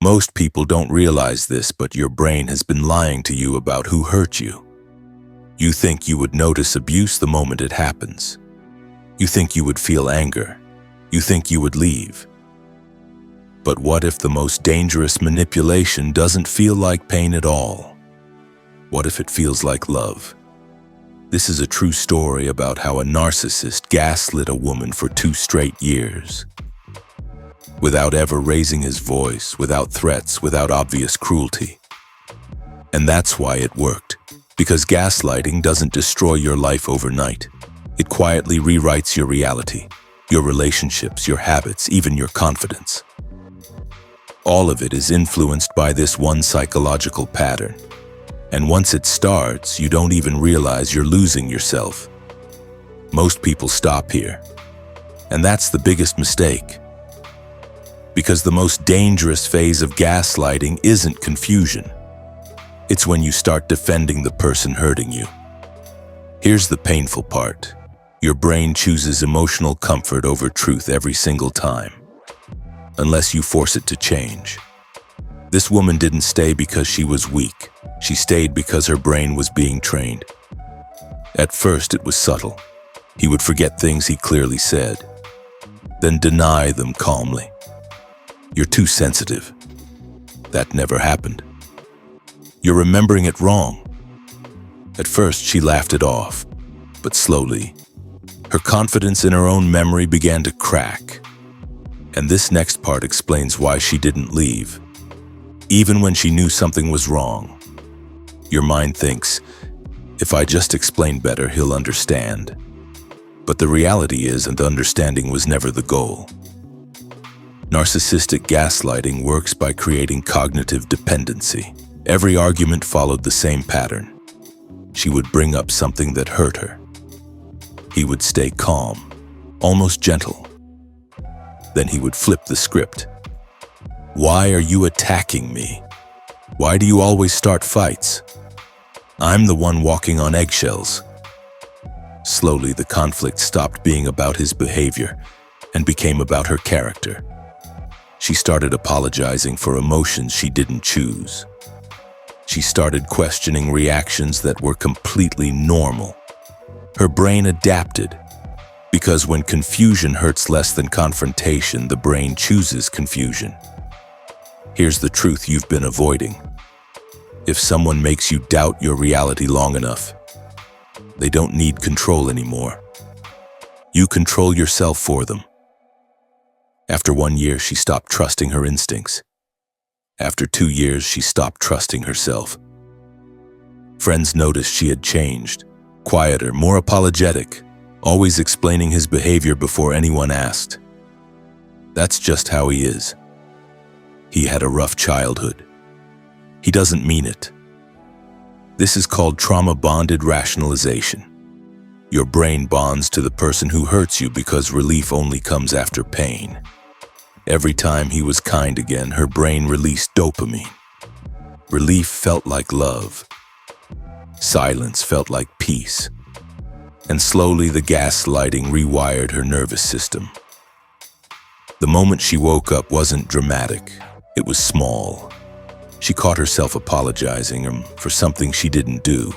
Most people don't realize this, but your brain has been lying to you about who hurt you. You think you would notice abuse the moment it happens. You think you would feel anger. You think you would leave. But what if the most dangerous manipulation doesn't feel like pain at all? What if it feels like love? This is a true story about how a narcissist gaslit a woman for 2 straight years. Without ever raising his voice, without threats, without obvious cruelty. And that's why it worked. Because gaslighting doesn't destroy your life overnight. It quietly rewrites your reality, your relationships, your habits, even your confidence. All of it is influenced by this one psychological pattern. And once it starts, you don't even realize you're losing yourself. Most people stop here. And that's the biggest mistake. Because the most dangerous phase of gaslighting isn't confusion. It's when you start defending the person hurting you. Here's the painful part. Your brain chooses emotional comfort over truth every single time. Unless you force it to change. This woman didn't stay because she was weak. She stayed because her brain was being trained. At first, it was subtle. He would forget things he clearly said, then deny them calmly. You're too sensitive. That never happened. You're remembering it wrong. At first, she laughed it off, but slowly, her confidence in her own memory began to crack. And this next part explains why she didn't leave. Even when she knew something was wrong, your mind thinks, if I just explain better, he'll understand. But the reality is, and understanding was never the goal. Narcissistic gaslighting works by creating cognitive dependency. Every argument followed the same pattern. She would bring up something that hurt her. He would stay calm, almost gentle. Then he would flip the script. Why are you attacking me? Why do you always start fights? I'm the one walking on eggshells. Slowly, the conflict stopped being about his behavior and became about her character. She started apologizing for emotions she didn't choose. She started questioning reactions that were completely normal. Her brain adapted. Because when confusion hurts less than confrontation, the brain chooses confusion. Here's the truth you've been avoiding. If someone makes you doubt your reality long enough, they don't need control anymore. You control yourself for them. After 1 year, she stopped trusting her instincts. After 2 years, she stopped trusting herself. Friends noticed she had changed, quieter, more apologetic, always explaining his behavior before anyone asked. That's just how he is. He had a rough childhood. He doesn't mean it. This is called trauma-bonded rationalization. Your brain bonds to the person who hurts you because relief only comes after pain. Every time he was kind again, her brain released dopamine. Relief felt like love. Silence felt like peace. And slowly the gaslighting rewired her nervous system. The moment she woke up wasn't dramatic. It was small. She caught herself apologizing for something she didn't do,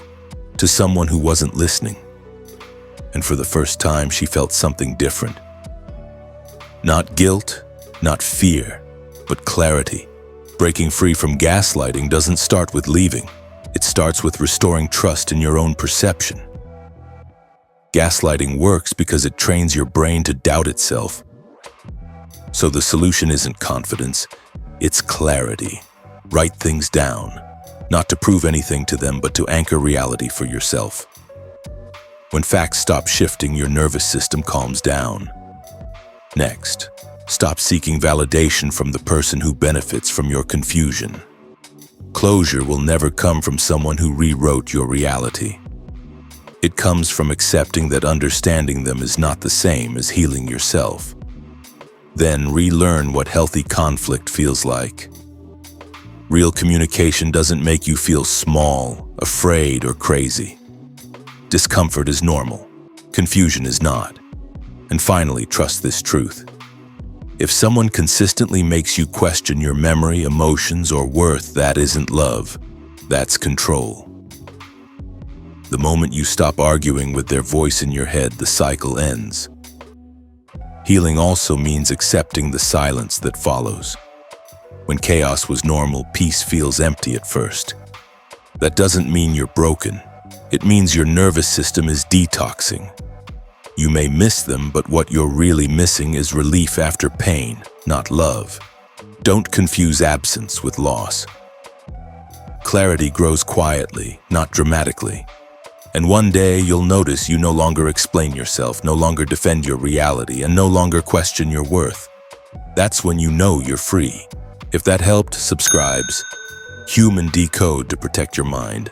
to someone who wasn't listening. And for the first time, she felt something different. Not guilt, not fear, but clarity. Breaking free from gaslighting doesn't start with leaving. It starts with restoring trust in your own perception. Gaslighting works because it trains your brain to doubt itself. So the solution isn't confidence, it's clarity. Write things down, not to prove anything to them, but to anchor reality for yourself. When facts stop shifting, your nervous system calms down. Next, stop seeking validation from the person who benefits from your confusion. Closure will never come from someone who rewrote your reality. It comes from accepting that understanding them is not the same as healing yourself. Then relearn what healthy conflict feels like. Real communication doesn't make you feel small, afraid, or crazy. Discomfort is normal. Confusion is not. And finally, trust this truth. If someone consistently makes you question your memory, emotions, or worth, that isn't love. That's control. The moment you stop arguing with their voice in your head, the cycle ends. Healing also means accepting the silence that follows. When chaos was normal, peace feels empty at first. That doesn't mean you're broken. It means your nervous system is detoxing. You may miss them, but what you're really missing is relief after pain, not love. Don't confuse absence with loss. Clarity grows quietly, not dramatically. And one day you'll notice you no longer explain yourself, no longer defend your reality, and no longer question your worth. That's when you know you're free. If that helped, subscribe. Human decode to protect your mind.